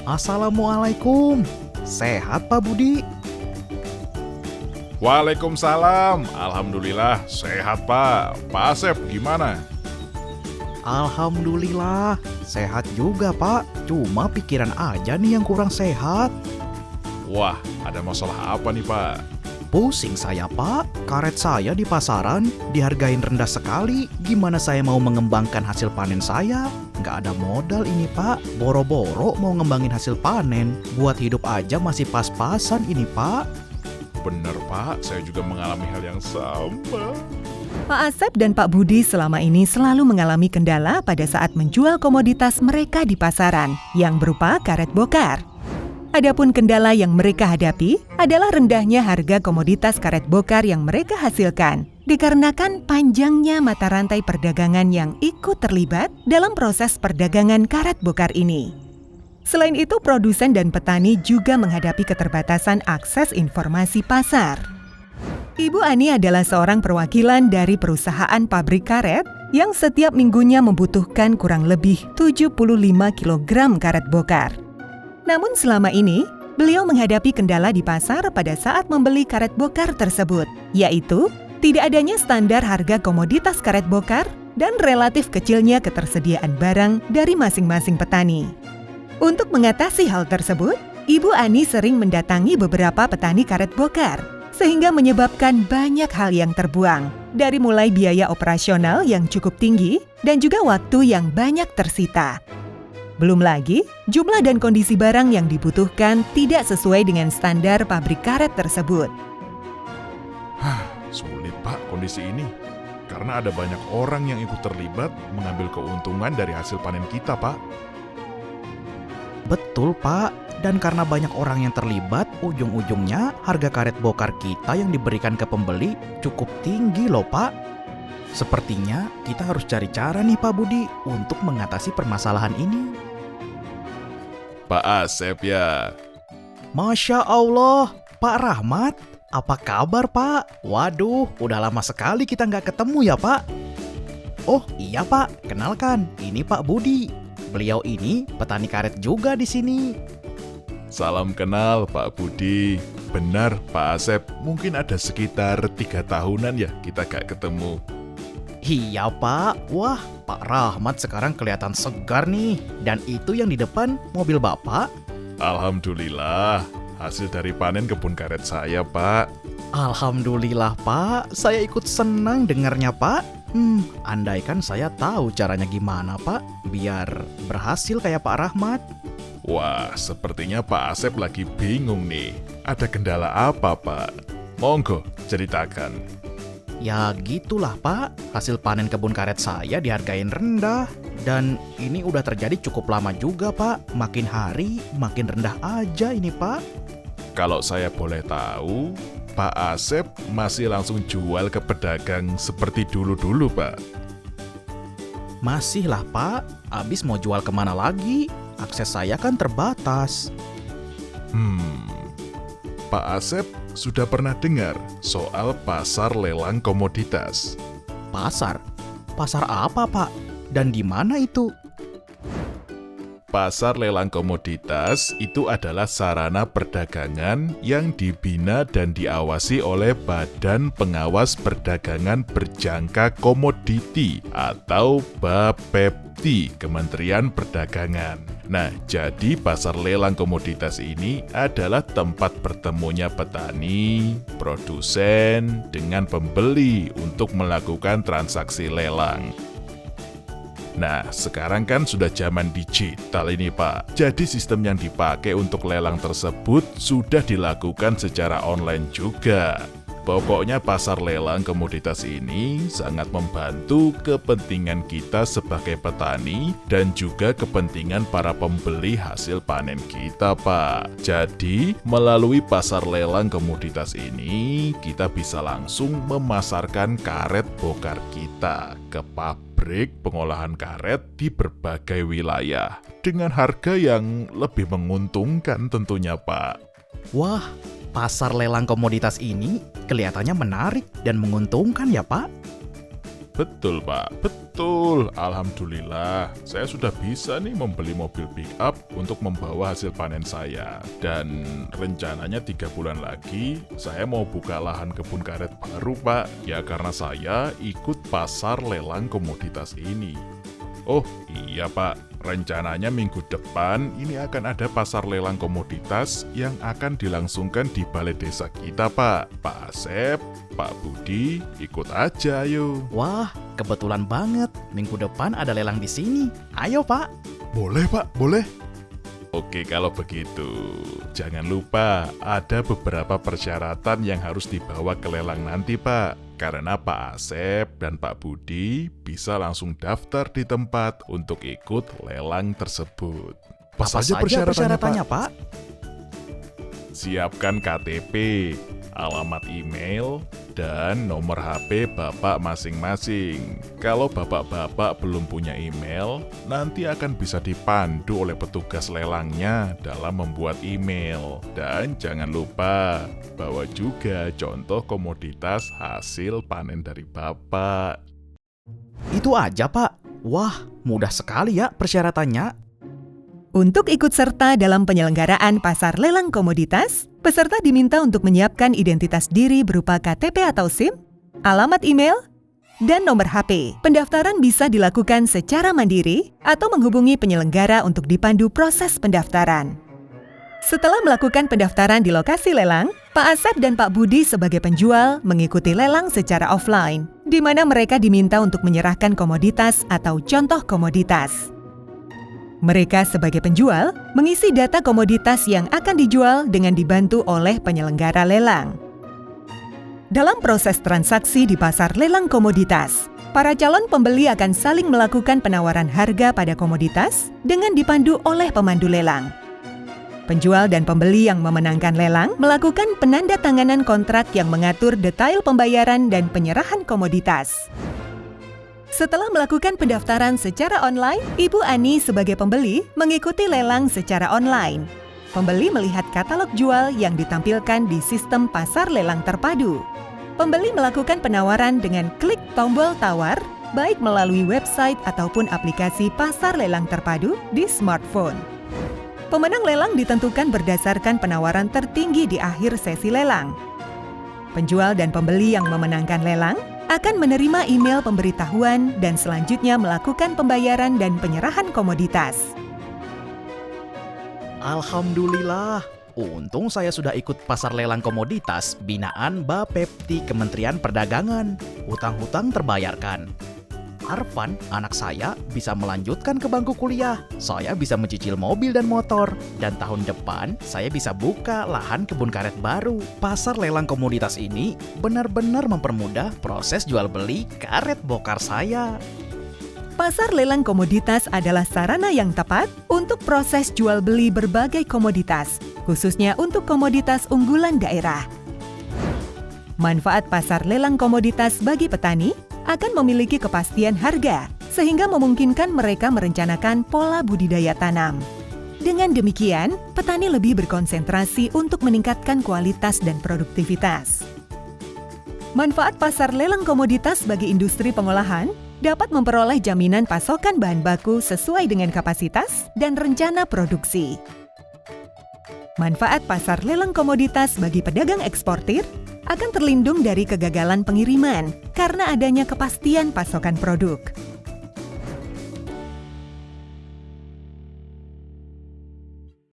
Assalamualaikum. Sehat Pak Budi? Waalaikumsalam. Alhamdulillah sehat Pak. Pak Asep gimana? Alhamdulillah, sehat juga Pak. Cuma pikiran aja nih yang kurang sehat. Wah, ada masalah apa nih Pak? Pusing saya Pak, karet saya di pasaran dihargain rendah sekali. Gimana saya mau mengembangkan hasil panen saya? Nggak ada modal ini Pak, boro-boro mau ngembangin hasil panen. Buat hidup aja masih pas-pasan ini Pak. Bener Pak, saya juga mengalami hal yang sama. Pak Asep dan Pak Budi selama ini selalu mengalami kendala pada saat menjual komoditas mereka di pasaran yang berupa karet bokar. Adapun kendala yang mereka hadapi adalah rendahnya harga komoditas karet bokar yang mereka hasilkan dikarenakan panjangnya mata rantai perdagangan yang ikut terlibat dalam proses perdagangan karet bokar ini. Selain itu, produsen dan petani juga menghadapi keterbatasan akses informasi pasar. Ibu Ani adalah seorang perwakilan dari perusahaan pabrik karet yang setiap minggunya membutuhkan kurang lebih 75 kg karet bokar. Namun selama ini, beliau menghadapi kendala di pasar pada saat membeli karet bokar tersebut, yaitu tidak adanya standar harga komoditas karet bokar dan relatif kecilnya ketersediaan barang dari masing-masing petani. Untuk mengatasi hal tersebut, Ibu Ani sering mendatangi beberapa petani karet bokar, sehingga menyebabkan banyak hal yang terbuang, dari mulai biaya operasional yang cukup tinggi dan juga waktu yang banyak tersita. Belum lagi, jumlah dan kondisi barang yang dibutuhkan tidak sesuai dengan standar pabrik karet tersebut. Sulit Pak kondisi ini. Karena ada banyak orang yang ikut terlibat mengambil keuntungan dari hasil panen kita Pak. Betul Pak, dan karena banyak orang yang terlibat, ujung-ujungnya harga karet bokar kita yang diberikan ke pembeli cukup tinggi loh Pak. Sepertinya kita harus cari cara nih Pak Budi untuk mengatasi permasalahan ini. Pak Asep ya. Masya Allah, Pak Rahmat, apa kabar Pak? Waduh, udah lama sekali kita nggak ketemu ya Pak. Oh iya Pak, kenalkan, ini Pak Budi. Beliau ini petani karet juga di sini. Salam kenal Pak Budi. Benar Pak Asep, mungkin ada sekitar 3 tahunan ya kita gak ketemu. Iya Pak, wah Pak Rahmat sekarang kelihatan segar nih. Dan itu yang di depan mobil Bapak. Alhamdulillah, hasil dari panen kebun karet saya Pak. Alhamdulillah Pak, saya ikut senang dengarnya Pak. Andaikan saya tahu caranya gimana Pak, biar berhasil kayak Pak Rahmat. Wah, sepertinya Pak Asep lagi bingung nih. Ada kendala apa Pak? Monggo, ceritakan. Ya gitulah Pak, hasil panen kebun karet saya dihargain rendah. Dan ini udah terjadi cukup lama juga Pak, makin hari makin rendah aja ini Pak. Kalau saya boleh tahu, Pak Asep masih langsung jual ke pedagang seperti dulu-dulu Pak? Masih lah Pak, abis mau jual kemana lagi? Akses saya kan terbatas. Pak Asep sudah pernah dengar soal pasar lelang komoditas? Pasar? Pasar apa Pak? Dan di mana itu? Pasar lelang komoditas itu adalah sarana perdagangan yang dibina dan diawasi oleh Badan Pengawas Perdagangan Berjangka Komoditi atau BAPEPTI, Kementerian Perdagangan. Nah, jadi pasar lelang komoditas ini adalah tempat bertemunya petani, produsen, dengan pembeli untuk melakukan transaksi lelang. Nah, sekarang kan sudah zaman digital ini Pak. Jadi sistem yang dipakai untuk lelang tersebut sudah dilakukan secara online juga. Pokoknya pasar lelang komoditas ini sangat membantu kepentingan kita sebagai petani dan juga kepentingan para pembeli hasil panen kita Pak. Jadi, melalui pasar lelang komoditas ini, kita bisa langsung memasarkan karet bokar kita ke pabrik pengolahan karet di berbagai wilayah dengan harga yang lebih menguntungkan tentunya Pak. Wah, pasar lelang komoditas ini kelihatannya menarik dan menguntungkan ya Pak? Betul Pak, betul. Betul, alhamdulillah. Saya sudah bisa nih membeli mobil pick-up untuk membawa hasil panen saya. Dan rencananya 3 bulan lagi, saya mau buka lahan kebun karet baru, Pak. Ya karena saya ikut pasar lelang komoditas ini. Oh iya Pak, rencananya minggu depan ini akan ada pasar lelang komoditas yang akan dilangsungkan di balai desa kita Pak. Pak Asep, Pak Budi, ikut aja ayo. Wah, kebetulan banget. Minggu depan ada lelang di sini. Ayo, Pak. Boleh Pak, boleh. Oke kalau begitu, jangan lupa ada beberapa persyaratan yang harus dibawa ke lelang nanti Pak. Karena Pak Asep dan Pak Budi bisa langsung daftar di tempat untuk ikut lelang tersebut. Apa saja persyaratannya, Pak? Siapkan KTP, alamat email, dan nomor HP Bapak masing-masing. Kalau Bapak-bapak belum punya email, nanti akan bisa dipandu oleh petugas lelangnya dalam membuat email. Dan jangan lupa, bawa juga contoh komoditas hasil panen dari Bapak. Itu aja, Pak. Wah, mudah sekali ya persyaratannya. Untuk ikut serta dalam penyelenggaraan pasar lelang komoditas, peserta diminta untuk menyiapkan identitas diri berupa KTP atau SIM, alamat email, dan nomor HP. Pendaftaran bisa dilakukan secara mandiri atau menghubungi penyelenggara untuk dipandu proses pendaftaran. Setelah melakukan pendaftaran di lokasi lelang, Pak Asep dan Pak Budi sebagai penjual mengikuti lelang secara offline, di mana mereka diminta untuk menyerahkan komoditas atau contoh komoditas. Mereka sebagai penjual mengisi data komoditas yang akan dijual dengan dibantu oleh penyelenggara lelang. Dalam proses transaksi di pasar lelang komoditas, para calon pembeli akan saling melakukan penawaran harga pada komoditas dengan dipandu oleh pemandu lelang. Penjual dan pembeli yang memenangkan lelang melakukan penandatanganan kontrak yang mengatur detail pembayaran dan penyerahan komoditas. Setelah melakukan pendaftaran secara online, Ibu Ani sebagai pembeli mengikuti lelang secara online. Pembeli melihat katalog jual yang ditampilkan di sistem pasar lelang terpadu. Pembeli melakukan penawaran dengan klik tombol tawar, baik melalui website ataupun aplikasi pasar lelang terpadu di smartphone. Pemenang lelang ditentukan berdasarkan penawaran tertinggi di akhir sesi lelang. Penjual dan pembeli yang memenangkan lelang akan menerima email pemberitahuan dan selanjutnya melakukan pembayaran dan penyerahan komoditas. Alhamdulillah, untung saya sudah ikut pasar lelang komoditas binaan Bapepti Kementerian Perdagangan. Hutang-hutang terbayarkan. Arfan, anak saya, bisa melanjutkan ke bangku kuliah. Saya bisa mencicil mobil dan motor. Dan tahun depan, saya bisa buka lahan kebun karet baru. Pasar lelang komoditas ini benar-benar mempermudah proses jual beli karet bokar saya. Pasar lelang komoditas adalah sarana yang tepat untuk proses jual beli berbagai komoditas, khususnya untuk komoditas unggulan daerah. Manfaat pasar lelang komoditas bagi petani akan memiliki kepastian harga, sehingga memungkinkan mereka merencanakan pola budidaya tanam. Dengan demikian, petani lebih berkonsentrasi untuk meningkatkan kualitas dan produktivitas. Manfaat pasar lelang komoditas bagi industri pengolahan dapat memperoleh jaminan pasokan bahan baku sesuai dengan kapasitas dan rencana produksi. Manfaat pasar lelang komoditas bagi pedagang eksportir akan terlindung dari kegagalan pengiriman karena adanya kepastian pasokan produk.